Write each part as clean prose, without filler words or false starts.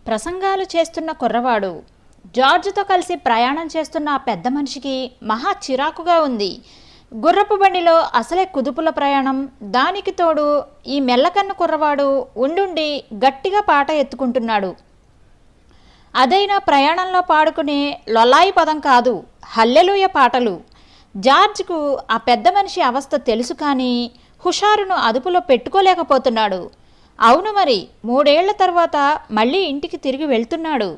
ప్రసంగాలు చేస్తున్న కుర్రవాడు జార్జ్తో కలిసి ప్రయాణం చేస్తున్న ఆ పెద్ద మనిషికి మహా చిరాకుగా ఉంది. గుర్రపు బండిలో అసలే కుదుపుల ప్రయాణం, దానికి తోడు ఈ మెల్లకన్ను కుర్రవాడు ఉండుండి గట్టిగా పాట ఎత్తుకుంటున్నాడు. అదైనా ప్రయాణంలో పాడుకునే లొలాయి పదం కాదు, హల్లెలూయ పాటలు. జార్జ్కు ఆ పెద్ద మనిషి అవస్థ తెలుసు, కానీ హుషారును అదుపులో పెట్టుకోలేకపోతున్నాడు. అవును మరి, 3 ఏళ్ల తర్వాత మళ్ళీ ఇంటికి తిరిగి వెళ్తున్నాడు.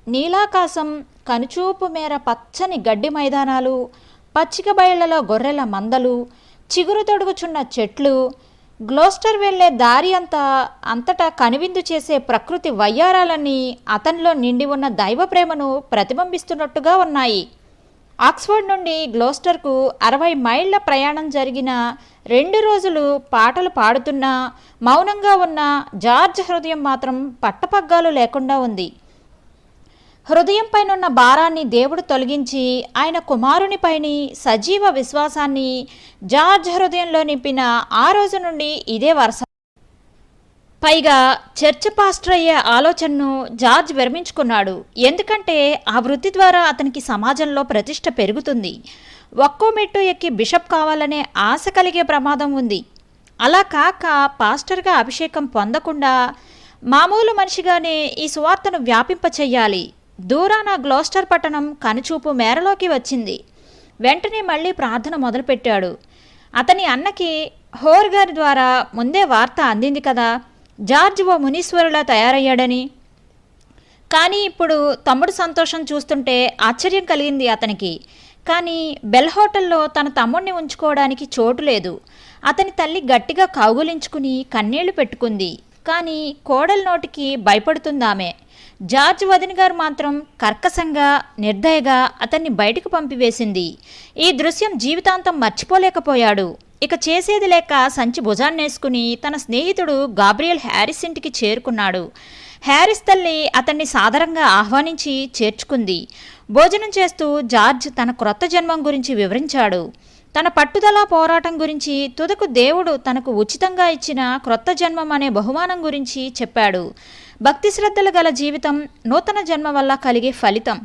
నీలాకాశం, కనుచూపు మేర పచ్చని గడ్డి మైదానాలు, పచ్చిక బయళ్లలో గొర్రెల మందలు, చిగురు తొడుగుచున్న చెట్లు, గ్లోస్టర్ వెళ్లే దారి అంతటా కనువిందు చేసే ప్రకృతి వయ్యారాలన్నీ అతనిలో నిండి ఉన్న దైవ ప్రేమను ప్రతిబింబిస్తున్నట్టుగా ఉన్నాయి. ఆక్స్ఫర్డ్ నుండి గ్లోస్టర్కు 60 మైళ్ళ ప్రయాణం జరిగిన 2 రోజులు పాటలు పాడుతున్నా మౌనంగా ఉన్న జార్జ్ హృదయం మాత్రం పట్టపగ్గాలు లేకుండా ఉంది. హృదయంపైనున్న భారాన్ని దేవుడు తొలగించి ఆయన కుమారునిపైని సజీవ విశ్వాసాన్ని జార్జ్ హృదయంలో నింపిన ఆ రోజు నుండి ఇదే వరుస. పైగా చర్చ్ పాస్టర్ అయ్యే ఆలోచనను జార్జ్ విరమించుకున్నాడు. ఎందుకంటే ఆ వృత్తి ద్వారా అతనికి సమాజంలో ప్రతిష్ట పెరుగుతుంది. ఒక్కో మెట్టు ఎక్కి బిషప్ కావాలనే ఆశ కలిగే ప్రమాదం ఉంది. అలా కాక పాస్టర్గా అభిషేకం పొందకుండా మామూలు మనిషిగానే ఈ సువార్తను వ్యాపింపచేయాలి. దూరాన గ్లోస్టర్ పట్టణం కనుచూపు మేరలోకి వచ్చింది. వెంటనే మళ్ళీ ప్రార్థన మొదలుపెట్టాడు. అతని అన్నకి హోర్ గారి ద్వారా ముందే వార్త అందింది కదా, జార్జ్ ఓ మునీశ్వరులా తయారయ్యాడని. కానీ ఇప్పుడు తమ్ముడు సంతోషం చూస్తుంటే ఆశ్చర్యం కలిగింది అతనికి. కానీ బెల్ హోటల్లో తన తమ్ముడిని ఉంచుకోవడానికి చోటు లేదు. అతని తల్లి గట్టిగా కౌగులించుకుని కన్నీళ్లు పెట్టుకుంది. కానీ కోడలి నోటికి భయపడుతుందామె. జార్జ్ వదిన గారు మాత్రం కర్కశంగా, నిర్దయగా అతన్ని బయటకు పంపివేసింది. ఈ దృశ్యం జీవితాంతం మర్చిపోలేకపోయాడు. ఇక చేసేది లేక సంచి భుజాన్నేసుకుని తన స్నేహితుడు గాబ్రియల్ హ్యారిస్ ఇంటికి చేరుకున్నాడు. హ్యారిస్ తల్లి అతన్ని సాదరంగా ఆహ్వానించి చేర్చుకుంది. భోజనం చేస్తూ జార్జ్ తన క్రొత్త జన్మం గురించి వివరించాడు. తన పట్టుదల పోరాటం గురించి, తుదకు దేవుడు తనకు ఉచితంగా ఇచ్చిన క్రొత్త జన్మం అనే బహుమానం గురించి చెప్పాడు. భక్తి శ్రద్ధలు గల జీవితం నూతన జన్మ వల్ల కలిగే ఫలితం,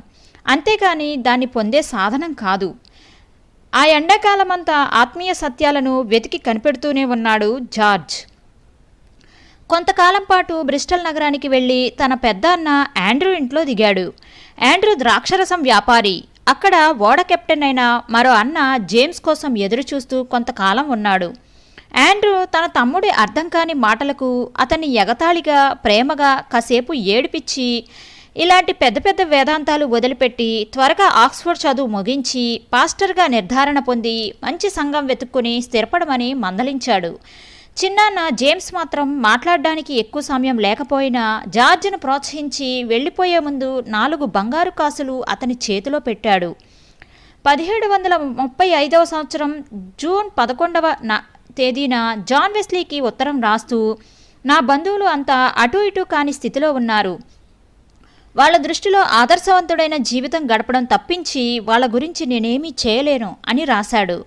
అంతేకాని దాన్ని పొందే సాధనం కాదు. ఆ ఎండాకాలమంతా ఆత్మీయ సత్యాలను వెతికి కనిపెడుతూనే ఉన్నాడు జార్జ్. కొంతకాలం పాటు బ్రిస్టల్ నగరానికి వెళ్ళి తన పెద్ద అన్న ఆండ్రూ ఇంట్లో దిగాడు. ఆండ్రూ ద్రాక్షరసం వ్యాపారి. అక్కడ ఓడ కెప్టెన్ అయిన మరో అన్న జేమ్స్ కోసం ఎదురుచూస్తూ కొంతకాలం ఉన్నాడు. ఆండ్రూ తన తమ్ముడి అర్థం కాని మాటలకు అతన్ని ఎగతాళిగా, ప్రేమగా కాసేపు ఏడిపించి, ఇలాంటి పెద్ద పెద్ద వేదాంతాలు వదిలిపెట్టి త్వరగా ఆక్స్ఫర్డ్ చదువు ముగించి పాస్టర్గా నిర్ధారణ పొంది మంచి సంఘం వెతుక్కుని స్థిరపడమని మందలించాడు. చిన్నాన్న జేమ్స్ మాత్రం మాట్లాడడానికి ఎక్కువ సమయం లేకపోయినా జార్జ్ను ప్రోత్సహించి వెళ్ళిపోయే ముందు 4 బంగారు కాసులు అతని చేతిలో పెట్టాడు. 1735 సంవత్సరం జూన్ 11వ తేదీన జాన్ వెస్లీకి ఉత్తరం రాస్తూ, నా బంధువులు అంతా అటు ఇటు కాని స్థితిలో ఉన్నారు. వాళ్ళ దృష్టిలో ఆదర్శవంతుడైన జీవితం గడపడం తప్పించి వాళ్ళ గురించి నేనేమీ చేయలేను అని రాశాడు.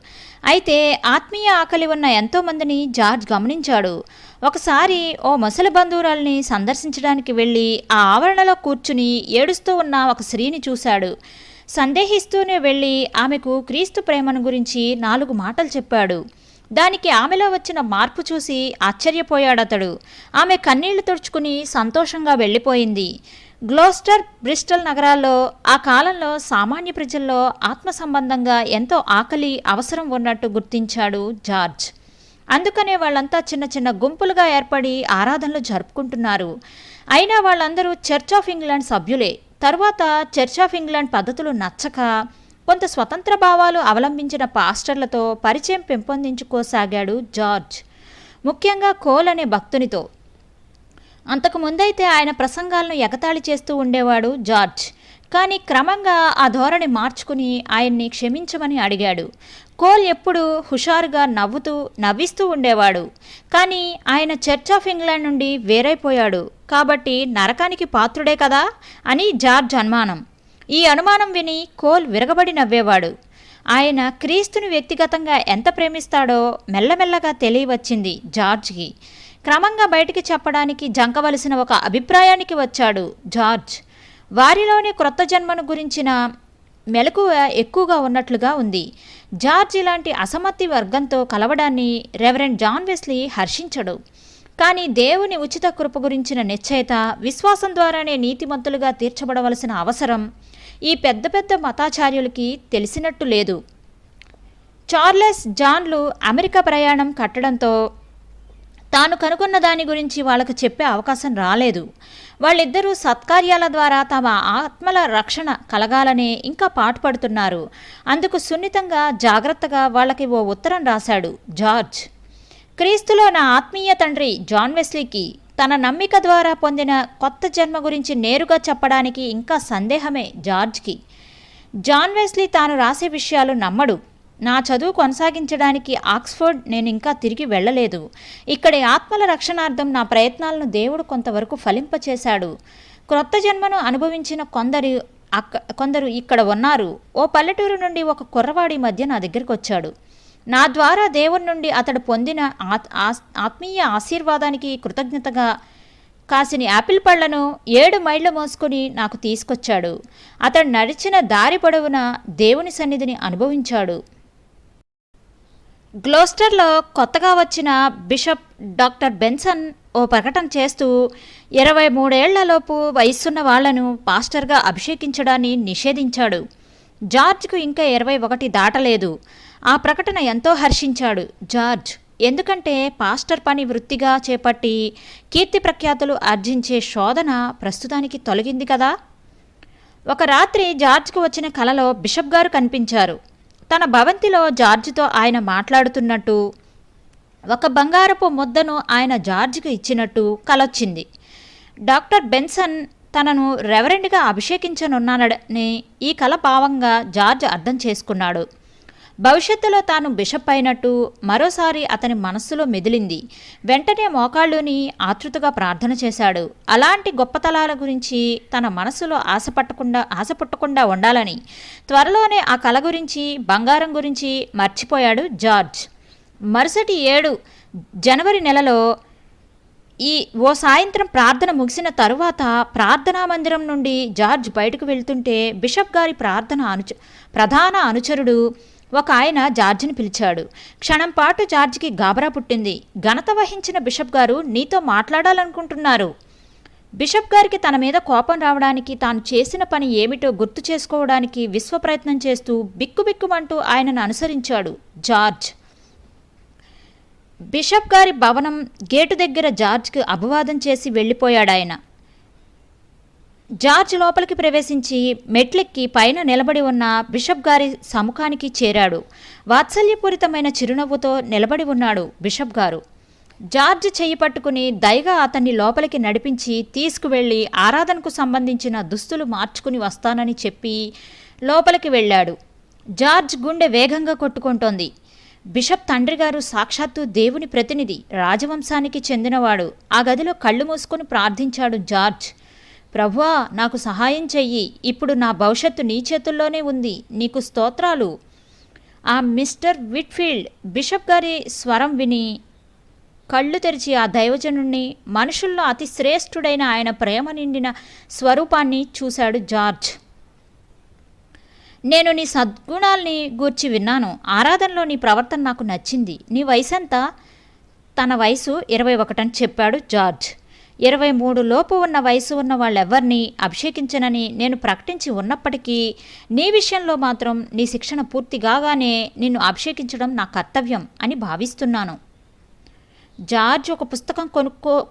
అయితే ఆత్మీయ ఆకలి ఉన్న ఎంతోమందిని జార్జ్ గమనించాడు. ఒకసారి ఓ ముసలి బంధువురాల్ని సందర్శించడానికి వెళ్ళి ఆ ఆవరణలో కూర్చుని ఏడుస్తూ ఉన్న ఒక స్త్రీని చూశాడు. సందేహిస్తూనే వెళ్ళి ఆమెకు క్రీస్తు ప్రేమను గురించి 4 మాటలు చెప్పాడు. దానికి ఆమెలో వచ్చిన మార్పు చూసి ఆశ్చర్యపోయాడతడు. ఆమె కన్నీళ్లు తుడుచుకుని సంతోషంగా వెళ్ళిపోయింది. గ్లోస్టర్, బ్రిస్టల్ నగరాల్లో ఆ కాలంలో సామాన్య ప్రజల్లో ఆత్మ సంబంధంగా ఎంతో ఆకలి, అవసరం ఉన్నట్టు గుర్తించాడు జార్జ్. అందుకనే వాళ్ళంతా చిన్న చిన్న గుంపులుగా ఏర్పడి ఆరాధనలు జరుపుకుంటున్నారు. అయినా వాళ్ళందరూ చర్చ్ ఆఫ్ ఇంగ్లాండ్ సభ్యులే. తరువాత చర్చ్ ఆఫ్ ఇంగ్లాండ్ పద్ధతులు నచ్చక కొంత స్వతంత్ర భావాలు అవలంబించిన పాస్టర్లతో పరిచయం పెంపొందించుకోసాగాడు జార్జ్, ముఖ్యంగా కోల్ అనే భక్తునితో. అంతకుముందైతే ఆయన ప్రసంగాలను ఎగతాళి చేస్తూ ఉండేవాడు జార్జ్. కానీ క్రమంగా ఆ ధోరణి మార్చుకుని ఆయన్ని క్షమించమని అడిగాడు. కోల్ ఎప్పుడూ హుషారుగా నవ్విస్తూ ఉండేవాడు. కానీ ఆయన చర్చ్ ఆఫ్ ఇంగ్లాండ్ నుండి వేరైపోయాడు కాబట్టి నరకానికి పాత్రుడే కదా అని జార్జ్ అనుమానం. ఈ అనుమానం విని కోల్ విరగబడి నవ్వేవాడు. ఆయన క్రీస్తుని వ్యక్తిగతంగా ఎంత ప్రేమిస్తాడో మెల్లమెల్లగా తెలియవచ్చింది జార్జ్కి. క్రమంగా బయటికి చెప్పడానికి జంకవలసిన ఒక అభిప్రాయానికి వచ్చాడు జార్జ్. వారిలోని క్రొత్త జన్మను గురించిన మెలకువ ఎక్కువగా ఉన్నట్లుగా ఉంది. జార్జ్ ఇలాంటి అసమ్మతి వర్గంతో కలవడాన్ని రెవరెండ్ జాన్ వెస్లీ హర్షించడు. కానీ దేవుని ఉచిత కృప గురించిన నిశ్చయత, విశ్వాసం ద్వారానే నీతిమంతులుగా తీర్చబడవలసిన అవసరం ఈ పెద్ద పెద్ద మతాచార్యులకి తెలిసినట్టు లేదు. చార్లెస్ జాన్లు అమెరికా ప్రయాణం కట్టడంతో తాను కనుగొన్న దాని గురించి వాళ్ళకు చెప్పే అవకాశం రాలేదు. వాళ్ళిద్దరూ సత్కార్యాల ద్వారా తమ ఆత్మల రక్షణ కలగాలనే ఇంకా పాటుపడుతున్నారు. అందుకు సున్నితంగా జాగ్రత్తగా వాళ్ళకి ఓ ఉత్తరం రాశాడు జార్జ్. క్రీస్తులో నా ఆత్మీయ తండ్రి జాన్ వెస్లీకి తన నమ్మిక ద్వారా పొందిన కొత్త జన్మ గురించి నేరుగా చెప్పడానికి ఇంకా సందేహమే జార్జ్కి. జాన్ వెస్లీ తాను రాసే విషయాలు నమ్మడు. నా చదువు కొనసాగించడానికి ఆక్స్ఫర్డ్ నేను ఇంకా తిరిగి వెళ్ళలేదు. ఇక్కడి ఆత్మల రక్షణార్థం నా ప్రయత్నాలను దేవుడు కొంతవరకు ఫలింపచేశాడు. క్రొత్త జన్మను అనుభవించిన కొందరు ఇక్కడ ఉన్నారు. ఓ పల్లెటూరు నుండి ఒక కుర్రవాడి మధ్య నా దగ్గరికి వచ్చాడు. నా ద్వారా దేవుని నుండి అతడు పొందిన ఆత్మీయ ఆశీర్వాదానికి కృతజ్ఞతగా కాసిని యాపిల్ పళ్లను 7 మైళ్ళు మోసుకొని నాకు తీసుకొచ్చాడు. అతడు నడిచిన దారి పొడవునా దేవుని సన్నిధిని అనుభవించాడు. గ్లోస్టర్లో కొత్తగా వచ్చిన బిషప్ డాక్టర్ బెన్సన్ ఓ ప్రకటన చేస్తూ 23 ఏళ్లలోపు వయస్సున్న వాళ్లను పాస్టర్గా అభిషేకించడాన్ని నిషేధించాడు. జార్జ్కు ఇంకా 21 దాటలేదు. ఆ ప్రకటన ఎంతో హర్షించాడు జార్జ్. ఎందుకంటే పాస్టర్ పని వృత్తిగా చేపట్టి కీర్తి ప్రఖ్యాతులు ఆర్జించే శోధన ప్రస్తుతానికి తొలగింది కదా. ఒక రాత్రి జార్జ్కు వచ్చిన కలలో బిషప్ గారు కనిపించారు. తన భవంతిలో జార్జితో ఆయన మాట్లాడుతున్నట్టు, ఒక బంగారపు ముద్దను ఆయన జార్జికి ఇచ్చినట్టు కలొచ్చింది. డాక్టర్ బెన్సన్ తనను రెవరెండ్గా అభిషేకించనున్నాడని ఈ కల భావంగా జార్జ్ అర్థం చేసుకున్నాడు. భవిష్యత్తులో తాను బిషప్ అయినట్టు మరోసారి అతని మనస్సులో మెదిలింది. వెంటనే మోకాళ్ళుని ఆతృతగా ప్రార్థన చేశాడు. అలాంటి గొప్పతనాల గురించి తన మనస్సులో ఆశ పుట్టకుండా ఉండాలని. త్వరలోనే ఆ కల గురించి, బంగారం గురించి మర్చిపోయాడు జార్జ్. మరుసటి 7 జనవరి నెలలో ఓ సాయంత్రం ప్రార్థన ముగిసిన తరువాత ప్రార్థనా మందిరం నుండి జార్జ్ బయటకు వెళ్తుంటే బిషప్ గారి ప్రధాన అనుచరుడు ఒక ఆయన జార్జిని పిలిచాడు. క్షణం పాటు జార్జికి గాబరా పుట్టింది. ఘనత వహించిన బిషప్ గారు నీతో మాట్లాడాలనుకుంటున్నారు. బిషప్ గారికి తన మీద కోపం రావడానికి, తాను చేసిన పని ఏమిటో గుర్తు చేసుకోవడానికి విశ్వప్రయత్నం చేస్తూ బిక్కుబిక్కుమంటూ ఆయనను అనుసరించాడు జార్జ్. బిషప్ గారి భవనం గేటు దగ్గర జార్జ్కి అభివాదం చేసి వెళ్ళిపోయాడాయన. జార్జ్ లోపలికి ప్రవేశించి మెట్లెక్కి పైన నిలబడి ఉన్న బిషప్ గారి సముఖానికి చేరాడు. వాత్సల్యపూరితమైన చిరునవ్వుతో నిలబడి ఉన్నాడు బిషప్ గారు. జార్జ్ చెయ్యి పట్టుకుని దయగా అతన్ని లోపలికి నడిపించి తీసుకువెళ్ళి ఆరాధనకు సంబంధించిన దుస్తులు మార్చుకుని వస్తానని చెప్పి లోపలికి వెళ్ళాడు. జార్జ్ గుండె వేగంగా కొట్టుకుంటోంది. బిషప్ తండ్రి గారు సాక్షాత్తు దేవుని ప్రతినిధి, రాజవంశానికి చెందినవాడు. ఆ గదిలో కళ్ళు మూసుకొని ప్రార్థించాడు జార్జ్. ప్రభువా, నాకు సహాయం చెయ్యి. ఇప్పుడు నా భవిష్యత్తు నీ చేతుల్లోనే ఉంది. నీకు స్తోత్రాలు. ఆ మిస్టర్ విట్ఫీల్డ్ బిషప్ గారి స్వరం విని కళ్ళు తెరిచి ఆ దైవజనుణ్ణి, మనుషుల్లో అతి శ్రేష్ఠుడైన ఆయన ప్రేమ నిండిన స్వరూపాన్ని చూశాడు జార్జ్. నేను నీ సద్గుణాల్ని గూర్చి విన్నాను. ఆరాధనలో నీ ప్రవర్తన నాకు నచ్చింది. నీ వయసెంత? తన వయసు 21 అని చెప్పాడు జార్జ్. 23 లోపు ఉన్న వయసు ఉన్న వాళ్ళెవ్వరినీ అభిషేకించనని నేను ప్రకటించి ఉన్నప్పటికీ నీ విషయంలో మాత్రం నీ శిక్షణ పూర్తి కాగానే నిన్ను అభిషేకించడం నా కర్తవ్యం అని భావిస్తున్నాను. జార్జ్ ఒక పుస్తకం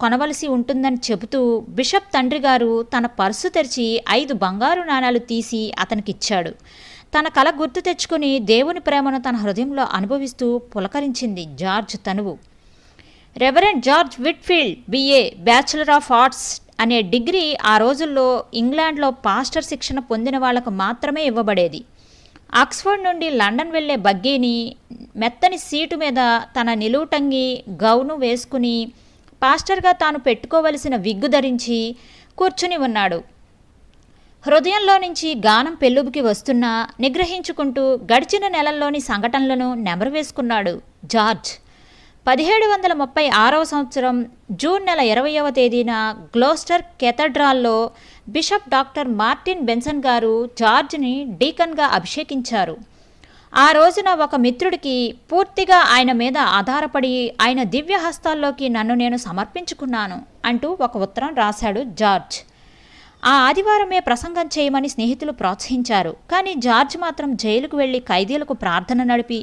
కొనవలసి ఉంటుందని చెబుతూ బిషప్ తండ్రి గారు తన పర్సు తెరిచి 5 బంగారు నాణాలు తీసి అతనికిచ్చాడు. తన కల గుర్తు తెచ్చుకుని దేవుని ప్రేమను తన హృదయంలో అనుభవిస్తూ పులకరించింది జార్జ్ తనువు. Reverend George Whitefield BA bachelor of arts అనే డిగ్రీ ఆ రోజుల్లో ఇంగ్లాండ్లో పాస్టర్ శిక్షణ పొందిన వాళ్లకు మాత్రమే ఇవ్వబడేది. ఆక్స్ఫర్డ్ నుండి లండన్ వెళ్లే బగ్గీని మెత్తని సీటు మీద తన నిలువుటంగి గౌను వేసుకుని పాస్టర్గా తాను పెట్టుకోవలసిన విగ్గు ధరించి కూర్చుని ఉన్నాడు. హృదయంలో నుంచి గానం పెళ్ళుబుకి వస్తున్నా నిగ్రహించుకుంటూ గడిచిన నెలల్లోని సంఘటనలను నెమరు వేసుకున్నాడు జార్జ్. 1736వ సంవత్సరం జూన్ నెల 20వ తేదీన గ్లోస్టర్ కేథడ్రాల్లో బిషప్ డాక్టర్ మార్టిన్ బెన్సన్ గారు జార్జ్ని డీకన్గా అభిషేకించారు. ఆ రోజున ఒక మిత్రుడికి పూర్తిగా ఆయన మీద ఆధారపడి ఆయన దివ్య హస్తాల్లోకి నన్ను నేను సమర్పించుకున్నాను అంటూ ఒక ఉత్తరం రాశాడు జార్జ్. ఆ ఆదివారమే ప్రసంగం చేయమని స్నేహితులు ప్రోత్సహించారు. కానీ జార్జ్ మాత్రం జైలుకు వెళ్లి ఖైదీలకు ప్రార్థన నడిపి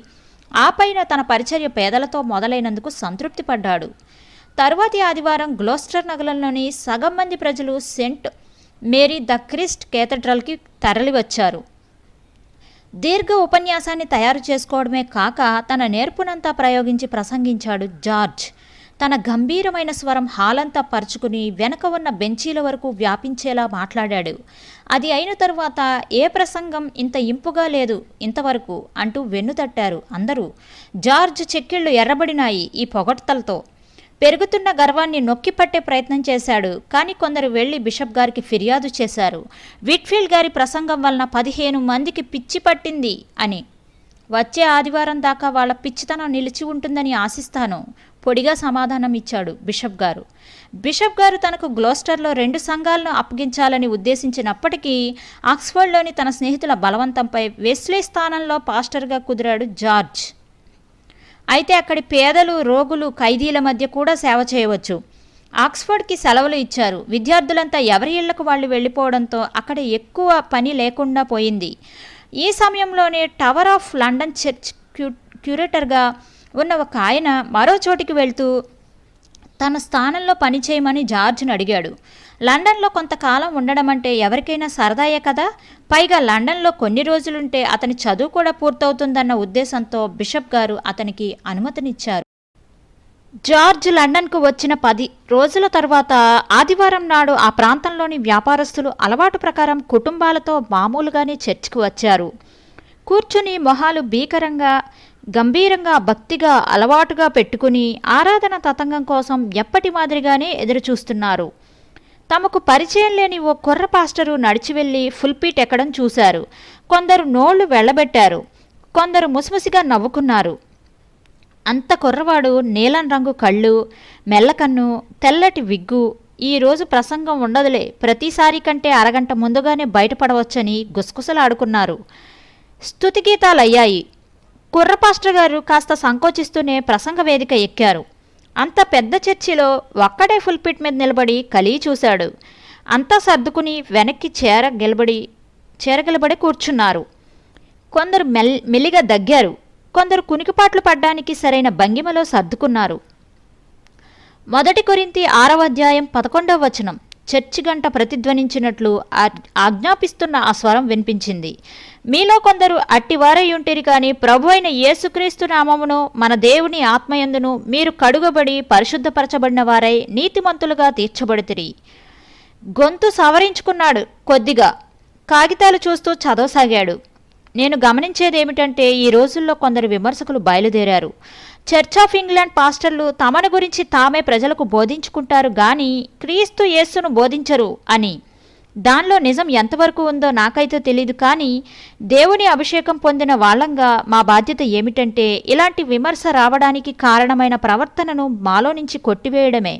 ఆ పైన తన పరిచర్య పేదలతో మొదలైనందుకు సంతృప్తి పడ్డాడు. తరువాతి ఆదివారం గ్లోస్టర్ నగరంలోని సగం మంది ప్రజలు సెంట్ మేరీ ద క్రిస్ట్ కేథడ్రల్కి తరలివచ్చారు. దీర్ఘ ఉపన్యాసాన్ని తయారు చేసుకోవడమే కాక తన నేర్పునంతా ప్రయోగించి ప్రసంగించాడు జార్జ్. తన గంభీరమైన స్వరం హాలంతా పరుచుకుని వెనక ఉన్న బెంచీల వరకు వ్యాపించేలా మాట్లాడాడు. అది అయిన తరువాత ఏ ప్రసంగం ఇంత ఇంపుగా లేదు ఇంతవరకు అంటూ వెన్నుతట్టారు అందరూ. జార్జ్ చెక్కిళ్ళు ఎర్రబడినాయి ఈ పొగడ్తలతో. పెరుగుతున్న గర్వాన్ని నొక్కిపట్టే ప్రయత్నం చేశాడు. కానీ కొందరు వెళ్లి బిషప్ గారికి ఫిర్యాదు చేశారు. విట్ఫీల్డ్ గారి ప్రసంగం వలన 15 మందికి పిచ్చి పట్టింది అని. వచ్చే ఆదివారం దాకా వాళ్ళ పిచ్చితనం నిలిచి ఉంటుందని ఆశిస్తాను పొడిగా సమాధానం ఇచ్చాడు బిషప్ గారు. బిషప్ గారు తనకు గ్లోస్టర్లో 2 సంఘాలను అప్పగించాలని ఉద్దేశించినప్పటికీ ఆక్స్ఫర్డ్లోని తన స్నేహితుల బలవంతంపై వెస్లీ స్థానంలో పాస్టర్గా కుదిరాడు జార్జ్. అయితే అక్కడి పేదలు, రోగులు, ఖైదీల మధ్య కూడా సేవ చేయవచ్చు. ఆక్స్ఫర్డ్కి సెలవులు ఇచ్చారు. విద్యార్థులంతా ఎవరి ఇళ్లకు వాళ్ళు వెళ్ళిపోవడంతో అక్కడ ఎక్కువ పని లేకుండా పోయింది. ఈ సమయంలోనే టవర్ ఆఫ్ లండన్ చర్చ్ క్యూరేటర్గా ఉన్న ఒక ఆయన మరో చోటికి వెళ్తూ తన స్థానంలో పనిచేయమని జార్జ్ని అడిగాడు. లండన్లో కొంతకాలం ఉండడం అంటే ఎవరికైనా సరదాయే కదా. పైగా లండన్లో కొన్ని రోజులుంటే అతని చదువు కూడా పూర్తవుతుందన్న ఉద్దేశంతో బిషప్ గారు అతనికి అనుమతినిచ్చారు. జార్జ్ లండన్కు వచ్చిన 10 రోజుల తర్వాత ఆదివారం నాడు ఆ ప్రాంతంలోని వ్యాపారస్తులు అలవాటు ప్రకారం కుటుంబాలతో మామూలుగానే చర్చికి వచ్చారు. కూర్చుని మొహాలు భీకరంగా, గంభీరంగా, భక్తిగా అలవాటుగా పెట్టుకుని ఆరాధన తతంగం కోసం ఎప్పటి మాదిరిగానే ఎదురుచూస్తున్నారు. తమకు పరిచయం లేని ఓ కుర్ర పాస్టరు నడిచి వెళ్ళి ఫుల్పీట్ ఎక్కడం చూశారు. కొందరు నోళ్లు వెళ్లబెట్టారు, కొందరు ముసిముసిగా నవ్వుకున్నారు. అంత కుర్రవాడు నీలం రంగు కళ్ళు, మెల్లకన్ను, తెల్లటి విగ్గు. ఈరోజు ప్రసంగం ఉండదులే, ప్రతిసారి కంటే అరగంట ముందుగానే బయటపడవచ్చని గుసగుసలాడుకున్నారు. స్తుతిగీతాలయ్యాయి. కుర్ర పాస్టర్ గారు కాస్త సంకోచిస్తూనే ప్రసంగ వేదిక ఎక్కారు. అంత పెద్ద చర్చిలో ఒక్కడే ఫుల్పిట్ మీద నిలబడి కలిగి చూశాడు. అంతా సర్దుకుని వెనక్కి చేరగలబడి కూర్చున్నారు. కొందరు మెల్లిగా దగ్గారు, కొందరు కునికిపాట్లు పడ్డానికి సరైన భంగిమలో సర్దుకున్నారు. 1 కొరింథీ 6వ అధ్యాయం 11వ వచనం. చర్చి గంట ప్రతిధ్వనించినట్లు ఆజ్ఞాపిస్తున్న ఆ స్వరం వినిపించింది. మీలో కొందరు అట్టివారై ఉంటిరి కానీ ప్రభు అయిన యేసుక్రీస్తు నామమును మన దేవుని ఆత్మయందును మీరు కడుగబడి పరిశుద్ధపరచబడిన వారై నీతిమంతులుగా తీర్చబడితిరి. గొంతు సవరించుకున్నాడు కొద్దిగా. కాగితాలు చూస్తూ చదవసాగాడు. నేను గమనించేదేమిటంటే ఈ రోజుల్లో కొందరు విమర్శకులు బయలుదేరారు. చర్చ్ ఆఫ్ ఇంగ్లాండ్ పాస్టర్లు తమను గురించి తామే ప్రజలకు బోధించుకుంటారు గాని క్రీస్తు యేసును బోధించరు అని. దానిలో నిజం ఎంతవరకు ఉందో నాకైతే తెలీదు. కానీ దేవుని అభిషేకం పొందిన వాళ్ళంగా మా బాధ్యత ఏమిటంటే ఇలాంటి విమర్శ రావడానికి కారణమైన ప్రవర్తనను మాలో నుంచి కొట్టివేయడమే.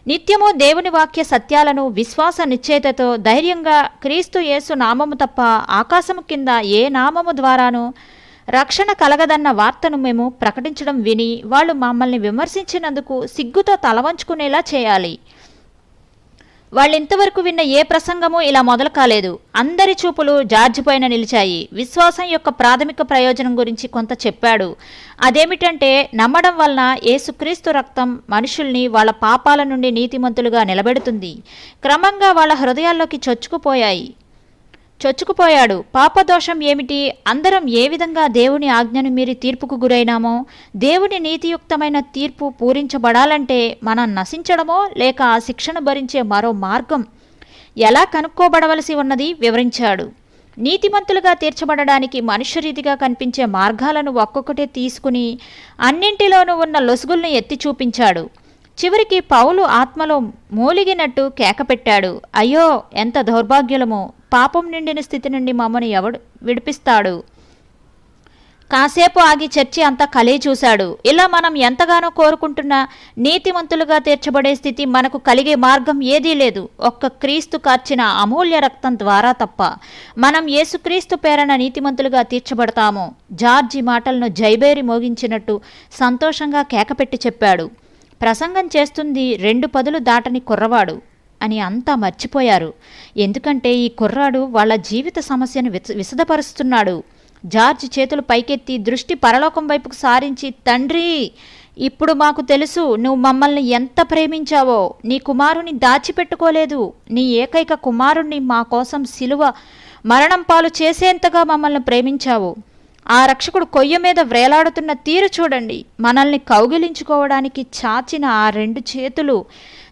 నిత్యము దేవుని వాక్య సత్యాలను విశ్వాస నిశ్చయతతో ధైర్యంగా క్రీస్తు యేసు నామము తప్ప ఆకాశము కింద ఏ నామము ద్వారానూ రక్షణ కలగదన్న వార్తను మేము ప్రకటించడం విని వాళ్ళు మమ్మల్ని విమర్శించినందుకు సిగ్గుతో తలవంచుకునేలా చేయాలి. వాళ్ళింతవరకు విన్న ఏ ప్రసంగమూ ఇలా మొదలు కాలేదు. అందరి చూపులు జార్జ్ పైన నిలిచాయి. విశ్వాసం యొక్క ప్రాథమిక ప్రయోజనం గురించి కొంత చెప్పాడు. అదేమిటంటే నమ్మడం వలన యేసుక్రీస్తు రక్తం మనుషుల్ని వాళ్ళ పాపాల నుండి నీతిమంతులుగా నిలబెడుతుంది. క్రమంగా వాళ్ళ హృదయాల్లోకి చొచ్చుకుపోయాడు. పాపదోషం ఏమిటి? అందరం ఏ విధంగా దేవుని ఆజ్ఞను మీరి తీర్పుకు గురైనామో, దేవుని నీతియుక్తమైన తీర్పు పూరించబడాలంటే మనం నశించడమో లేక ఆ శిక్షను భరించే మరో మార్గం ఎలా కనుక్కోబడవలసి ఉన్నది వివరించాడు. నీతిమంతులుగా తీర్చబడడానికి మనుష్యరీతిగా కనిపించే మార్గాలను ఒక్కొక్కటే తీసుకుని అన్నింటిలోనూ ఉన్న లొసుగుల్ని ఎత్తి చూపించాడు. చివరికి పౌలు ఆత్మలో మూలిగినట్టు కేకపెట్టాడు. అయ్యో, ఎంత దౌర్భాగ్యులమో! పాపం నిండిన స్థితి నుండి మమ్మను ఎవడు విడిపిస్తాడు? కాసేపు ఆగి చర్చి అంతా కలిగి చూశాడు. ఇలా మనం ఎంతగానో కోరుకుంటున్న నీతిమంతులుగా తీర్చబడే స్థితి మనకు కలిగే మార్గం ఏదీ లేదు, ఒక్క క్రీస్తు కార్చిన అమూల్య రక్తం ద్వారా తప్ప. మనం యేసుక్రీస్తు పేరన నీతిమంతులుగా తీర్చబడతాము. జార్జి మాటలను జైబేరి మోగించినట్టు సంతోషంగా కేకపెట్టి చెప్పాడు. ప్రసంగం చేస్తుంది 2 పదులు దాటని కుర్రవాడు అని అంతా మర్చిపోయారు. ఎందుకంటే ఈ కుర్రాడు వాళ్ళ జీవిత సమస్యను విశదపరుస్తున్నాడు. జార్జ్ చేతులు పైకెత్తి దృష్టి పరలోకం వైపుకు సారించి, తండ్రి, ఇప్పుడు మాకు తెలుసు నువ్వు మమ్మల్ని ఎంత ప్రేమించావో. నీ కుమారుని దాచిపెట్టుకోలేదు. నీ ఏకైక కుమారుణ్ణి మా కోసం సిలువ మరణం పాలు చేసేంతగా మమ్మల్ని ప్రేమించావు. ఆ రక్షకుడు కొయ్య మీద వ్రేలాడుతున్న తీరు చూడండి. మనల్ని కౌగిలించుకోవడానికి చాచిన ఆ 2 చేతులు.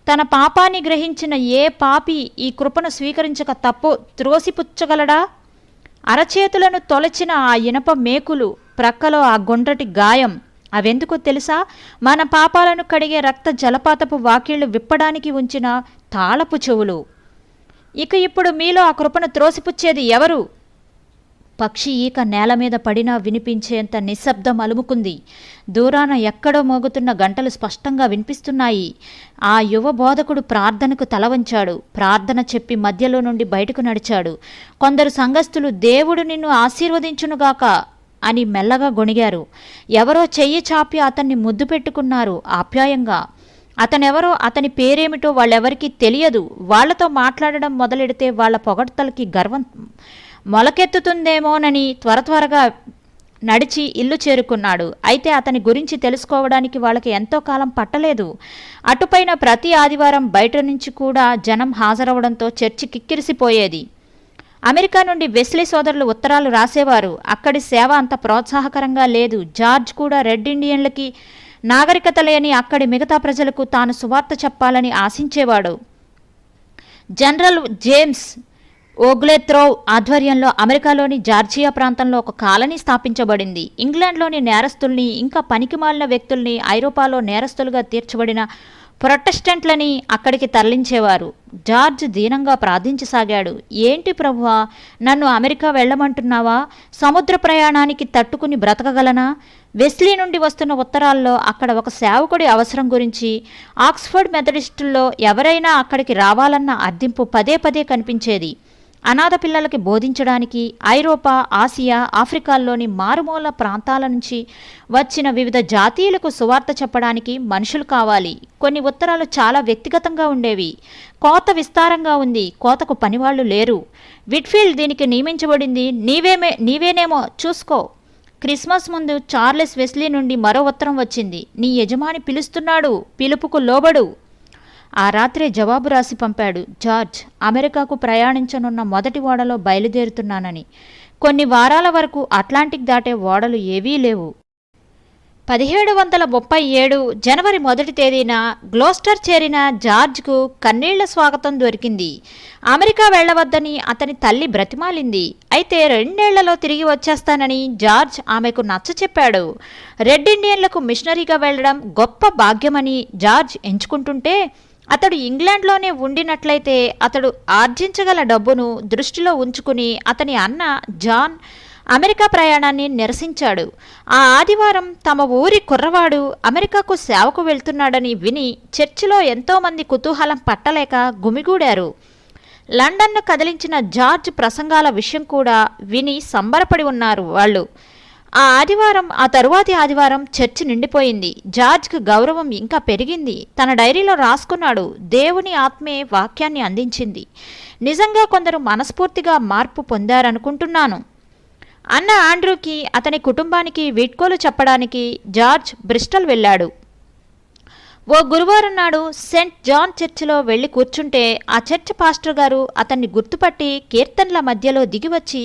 తన పాపాన్ని గ్రహించిన ఏ పాపి ఈ కృపను స్వీకరించక తప్పు త్రోసిపుచ్చగలడా? అరచేతులను తొలచిన ఆ ఇనప మేకులు, ప్రక్కలో ఆ గుండ్రటి గాయం, అవెందుకో తెలుసా? మన పాపాలను కడిగే రక్త జలపాతపు వాకిళ్లు విప్పడానికి ఉంచిన తాళపు చెవులు. ఇక ఇప్పుడు మీలో ఆ కృపను త్రోసిపుచ్చేది ఎవరు? పక్షి ఈక నేల మీద పడినా వినిపించేంత నిశ్శబ్దం అలుముకుంది. దూరాన ఎక్కడో మోగుతున్న గంటలు స్పష్టంగా వినిపిస్తున్నాయి. ఆ యువ బోధకుడు ప్రార్థనకు తల వంచాడు. ప్రార్థన చెప్పి మధ్యలో నుండి బయటకు నడిచాడు. కొందరు సంఘస్థులు దేవుడు నిన్ను ఆశీర్వదించునుగాక అని మెల్లగా గొణిగారు. ఎవరో చెయ్యి చాపి అతన్ని ముద్దు పెట్టుకున్నారు ఆప్యాయంగా. అతనెవరో, అతని పేరేమిటో వాళ్ళెవరికీ తెలియదు. వాళ్లతో మాట్లాడడం మొదలెడితే వాళ్ల పొగడ్తలకి గర్వం మొలకెత్తుతుందేమోనని త్వరగా నడిచి ఇల్లు చేరుకున్నాడు. అయితే అతని గురించి తెలుసుకోవడానికి వాళ్ళకి ఎంతో కాలం పట్టలేదు. అటుపైన ప్రతి ఆదివారం బయట నుంచి కూడా జనం హాజరవడంతో చర్చి కిక్కిరిసిపోయేది. అమెరికా నుండి వెస్లీ సోదరులు ఉత్తరాలు రాసేవారు. అక్కడి సేవ అంత ప్రోత్సాహకరంగా లేదు. జార్జ్ కూడా రెడ్ ఇండియన్లకి నాగరికత లేని అక్కడి మిగతా ప్రజలకు తాను సువార్త చెప్పాలని ఆశించేవాడు. జనరల్ జేమ్స్ ఓగ్లెత్రోవ్ ఆధ్వర్యంలో అమెరికాలోని జార్జియా ప్రాంతంలో ఒక కాలనీ స్థాపించబడింది. ఇంగ్లాండ్లోని నేరస్తుల్ని, ఇంకా పనికిమాలిన వ్యక్తుల్ని, ఐరోపాలో నేరస్తులుగా తీర్చబడిన ప్రొటెస్టెంట్లని అక్కడికి తరలించేవారు. జార్జ్ దీనంగా ప్రార్థించసాగాడు. ఏంటి ప్రభువా, నన్ను అమెరికా వెళ్ళమంటున్నావా? సముద్ర ప్రయాణానికి తట్టుకుని బ్రతకగలనా? వెస్లీ నుండి వస్తున్న ఉత్తరాల్లో అక్కడ ఒక సేవకుడి అవసరం గురించి, ఆక్స్ఫర్డ్ మెథడిస్టుల్లో ఎవరైనా అక్కడికి రావాలన్న అర్థింపు పదే పదే కనిపించేది. అనాథ పిల్లలకి బోధించడానికి ఐరోపా, ఆసియా, ఆఫ్రికాల్లోని మారుమూల ప్రాంతాల నుంచి వచ్చిన వివిధ జాతీయులకు సువార్త చెప్పడానికి మనుషులు కావాలి. కొన్ని ఉత్తరాలు చాలా వ్యక్తిగతంగా ఉండేవి. కోత విస్తారంగా ఉంది, కోతకు పనివాళ్లు లేరు. విట్ఫీల్డ్ దీనికి నియమించబడింది, నీవేనేమో చూసుకో. క్రిస్మస్ ముందు చార్లెస్ వెస్లీ నుండి మరో ఉత్తరం వచ్చింది. నీ యజమాని పిలుస్తున్నాడు, పిలుపుకు లోబడు. ఆ రాత్రే జవాబు రాసి పంపాడు. జార్జ్, అమెరికాకు ప్రయాణించనున్న మొదటి ఓడలో బయలుదేరుతున్నానని. కొన్ని వారాల వరకు అట్లాంటిక్ దాటే ఓడలు ఏవీ లేవు. 1737 జనవరి 1వ తేదీన గ్లోస్టర్ చేరిన జార్జ్కు కన్నీళ్ల స్వాగతం దొరికింది. అమెరికా వెళ్లవద్దని అతని తల్లి బ్రతిమాలింది. అయితే 2 ఏళ్లలో తిరిగి వచ్చేస్తానని జార్జ్ ఆమెకు నచ్చచెప్పాడు. రెడ్ ఇండియన్లకు మిషనరీగా వెళ్లడం గొప్ప భాగ్యమని జార్జ్ ఎంచుకుంటుంటే, అతడు ఇంగ్లాండ్లోనే ఉండినట్లయితే అతడు ఆర్జించగల డబ్బును దృష్టిలో ఉంచుకుని అతని అన్న జాన్ అమెరికా ప్రయాణాన్ని నిరసించాడు. ఆ ఆదివారం తమ ఊరి కుర్రవాడు అమెరికాకు సేవకు వెళ్తున్నాడని విని చర్చిలో ఎంతోమంది కుతూహలం పట్టలేక గుమిగూడారు. లండన్ను కదిలించిన జార్జ్ ప్రసంగాల విషయం కూడా విని సంబరపడి ఉన్నారు వాళ్ళు. ఆ తరువాతి ఆదివారం చర్చి నిండిపోయింది. జార్జ్కు గౌరవం ఇంకా పెరిగింది. తన డైరీలో రాసుకున్నాడు, దేవుని ఆత్మే వాక్యాన్ని అందించింది. నిజంగా కొందరు మనస్ఫూర్తిగా మార్పు పొందారనుకుంటున్నాను. అన్న ఆండ్రూకి, అతని కుటుంబానికి వీడ్కోలు చెప్పడానికి జార్జ్ బ్రిస్టల్ వెళ్ళాడు. ఓ గురువారం నాడు సెయింట్ జాన్ చర్చిలో వెళ్లి కూర్చుంటే ఆ చర్చ్ పాస్టర్ గారు అతన్ని గుర్తుపట్టి కీర్తనల మధ్యలో దిగివచ్చి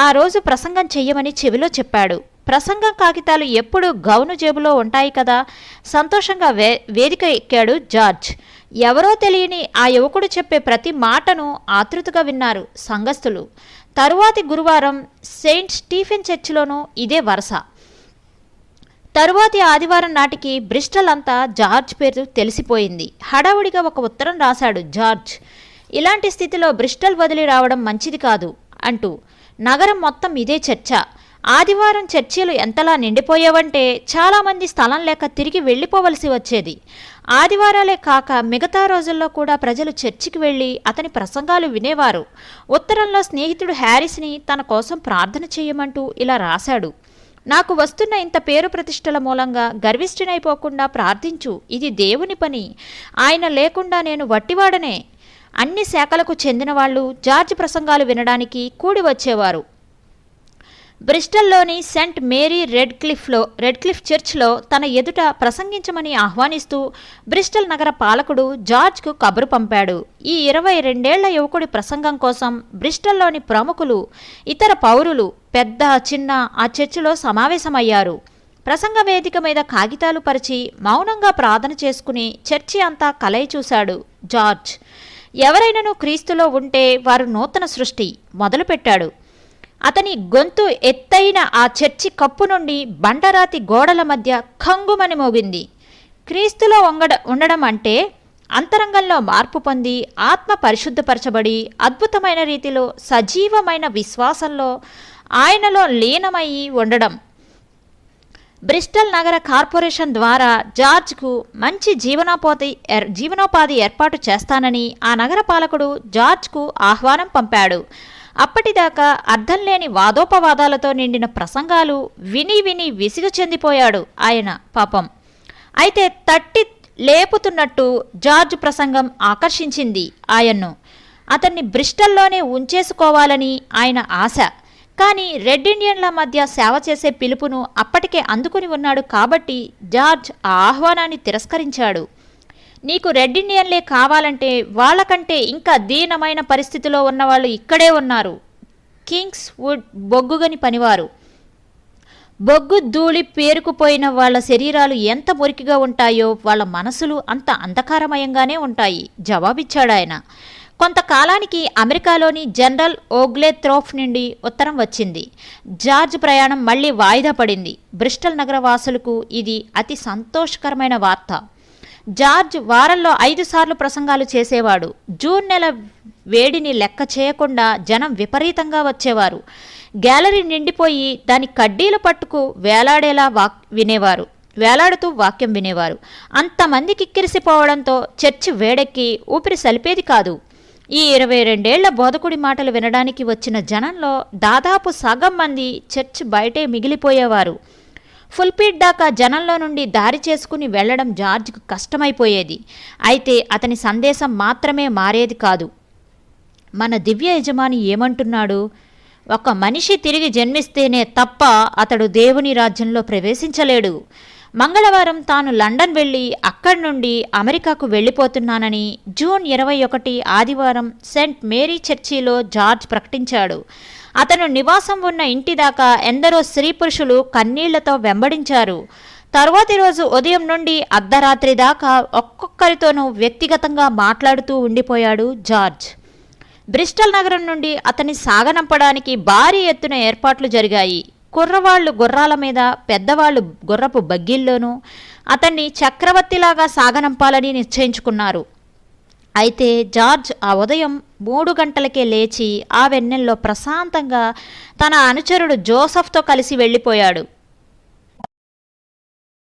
ఆ రోజు ప్రసంగం చెయ్యమని చెవిలో చెప్పాడు. ప్రసంగం కాగితాలు ఎప్పుడూ గౌను జేబులో ఉంటాయి కదా. సంతోషంగా వేదిక ఎక్కాడు జార్జ్. ఎవరో తెలియని ఆ యువకుడు చెప్పే ప్రతి మాటను ఆతృతగా విన్నారు సంఘస్థులు. తరువాతి గురువారం సెయింట్ స్టీఫెన్ చర్చిలోనూ ఇదే వరస. తరువాతి ఆదివారం నాటికి బ్రిస్టల్ అంతా జార్జ్ పేరు తెలిసిపోయింది. హడావుడిగా ఒక ఉత్తరం రాశాడు జార్జ్. ఇలాంటి స్థితిలో బ్రిస్టల్ వదిలి రావడం మంచిది కాదు అంటూ. నగరం మొత్తం ఇదే చర్చ. ఆదివారం చర్చిలు ఎంతలా నిండిపోయేవంటే చాలామంది స్థలం లేక తిరిగి వెళ్ళిపోవలసి వచ్చేది. ఆదివారాలే కాక మిగతా రోజుల్లో కూడా ప్రజలు చర్చికి వెళ్ళి అతని ప్రసంగాలు వినేవారు. ఉత్తరంలో స్నేహితుడు హ్యారిస్ని తన కోసం ప్రార్థన చేయమంటూ ఇలా రాశాడు: నాకు వస్తున్న ఇంత పేరు ప్రతిష్టల మూలంగా గర్విష్ఠునైపోకుండా ప్రార్థించు. ఇది దేవుని పని. ఆయన లేకుండా నేను వట్టివాడనే. అన్ని శాఖలకు చెందిన వాళ్ళు జార్జ్ ప్రసంగాలు వినడానికి కూడి వచ్చేవారు. బ్రిస్టల్లోని సెంట్ మేరీ రెడ్క్లిఫ్ చర్చ్లో తన ఎదుట ప్రసంగించమని ఆహ్వానిస్తూ బ్రిస్టల్ నగర పాలకుడు జార్జ్కు కబురు పంపాడు. ఈ 22 యువకుడి ప్రసంగం కోసం బ్రిస్టల్లోని ప్రముఖులు, ఇతర పౌరులు పెద్ద చిన్న ఆ చర్చిలో సమావేశమయ్యారు. ప్రసంగ వేదిక మీద కాగితాలు పరిచి మౌనంగా ప్రార్థన చేసుకుని చర్చి అంతా కలయి చూశాడు జార్జ్. ఎవరైనాను క్రీస్తులో ఉంటే వారు నూతన సృష్టి మొదలుపెట్టాడు. అతని గొంతు ఎత్తైన ఆ చర్చి కప్పు నుండి బండరాతి గోడల మధ్య ఖంగుమని మోగింది. క్రీస్తులో ఉండడం అంటే అంతరంగంలో మార్పు పొంది ఆత్మ పరిశుద్ధపరచబడి అద్భుతమైన రీతిలో సజీవమైన విశ్వాసంలో ఆయనలో లీనమయ్యి ఉండడం. బ్రిస్టల్ నగర కార్పొరేషన్ ద్వారా జార్జ్కు మంచి జీవనోపాధి ఏర్పాటు చేస్తానని ఆ నగర పాలకుడు జార్జ్కు ఆహ్వానం పంపాడు. అప్పటిదాకా అర్థం లేని వాదోపవాదాలతో నిండిన ప్రసంగాలు విని విని విసిగు చెందిపోయాడు ఆయన పాపం. అయితే తట్టి లేపుతున్నట్టు జార్జ్ ప్రసంగం ఆకర్షించింది ఆయన్ను. అతన్ని బ్రిస్టల్లోనే ఉంచేసుకోవాలని ఆయన ఆశ. కానీ రెడ్ ఇండియన్ల మధ్య సేవ చేసే పిలుపును అప్పటికే అందుకుని ఉన్నాడు కాబట్టి జార్జ్ ఆ ఆహ్వానాన్ని తిరస్కరించాడు. నీకు రెడ్ ఇండియన్లే కావాలంటే వాళ్ళకంటే ఇంకా దీనమైన పరిస్థితిలో ఉన్నవాళ్ళు ఇక్కడే ఉన్నారు. కింగ్స్ వుడ్ బొగ్గుగని పనివారు. బొగ్గు ధూళి పేరుకుపోయిన వాళ్ళ శరీరాలు ఎంత మురికిగా ఉంటాయో వాళ్ళ మనసులు అంత అంధకారమయంగానే ఉంటాయి జవాబిచ్చాడాయన. కొంతకాలానికి అమెరికాలోని జనరల్ ఓగ్లేథ్రోఫ్ నుండి ఉత్తరం వచ్చింది. జార్జ్ ప్రయాణం మళ్లీ వాయిదా పడింది. బ్రిస్టల్ నగర వాసులకు ఇది అతి సంతోషకరమైన వార్త. జార్జ్ వారంలో 5 సార్లు ప్రసంగాలు చేసేవాడు. జూన్ నెల వేడిని లెక్క చేయకుండా జనం విపరీతంగా వచ్చేవారు. గ్యాలరీ నిండిపోయి దాని కడ్డీలు పట్టుకు వేలాడుతూ వాక్యం వినేవారు. అంతమంది కిక్కిరిసిపోవడంతో చర్చి వేడెక్కి ఊపిరి సలిపేది కాదు. ఈ 22 బోధకుడి మాటలు వినడానికి వచ్చిన జనంలో దాదాపు సగం మంది చర్చ్ బయటే మిగిలిపోయేవారు. ఫుల్పీట్ దాకా జనంలో నుండి దారి చేసుకుని వెళ్లడం జార్జ్కు కష్టమైపోయేది. అయితే అతని సందేశం మాత్రమే మారేది కాదు. మన దివ్య యజమాని ఏమంటున్నాడు? ఒక మనిషి తిరిగి జన్మిస్తేనే తప్ప అతడు దేవుని రాజ్యంలో ప్రవేశించలేడు. మంగళవారం తాను లండన్ వెళ్ళి అక్కడి నుండి అమెరికాకు వెళ్ళిపోతున్నానని జూన్ 21 ఆదివారం సెంట్ మేరీ చర్చిలో జార్జ్ ప్రకటించాడు. అతను నివాసం ఉన్న ఇంటి దాకా ఎందరో స్త్రీ పురుషులు కన్నీళ్లతో వెంబడించారు. తరువాతి రోజు ఉదయం నుండి అర్ధరాత్రి దాకా ఒక్కొక్కరితోనూ వ్యక్తిగతంగా మాట్లాడుతూ ఉండిపోయాడు జార్జ్. బ్రిస్టల్ నగరం నుండి అతన్ని సాగనంపడానికి భారీ ఎత్తున ఏర్పాట్లు జరిగాయి. కుర్రవాళ్లు గుర్రాల మీద, పెద్దవాళ్లు గుర్రపు బగ్గీల్లోనూ అతన్ని చక్రవర్తిలాగా సాగనంపాలని నిశ్చయించుకున్నారు. అయితే జార్జ్ ఆ ఉదయం 3 గంటలకే లేచి ఆ వెన్నెల్లో ప్రశాంతంగా తన అనుచరుడు జోసెఫ్తో కలిసి వెళ్ళిపోయాడు.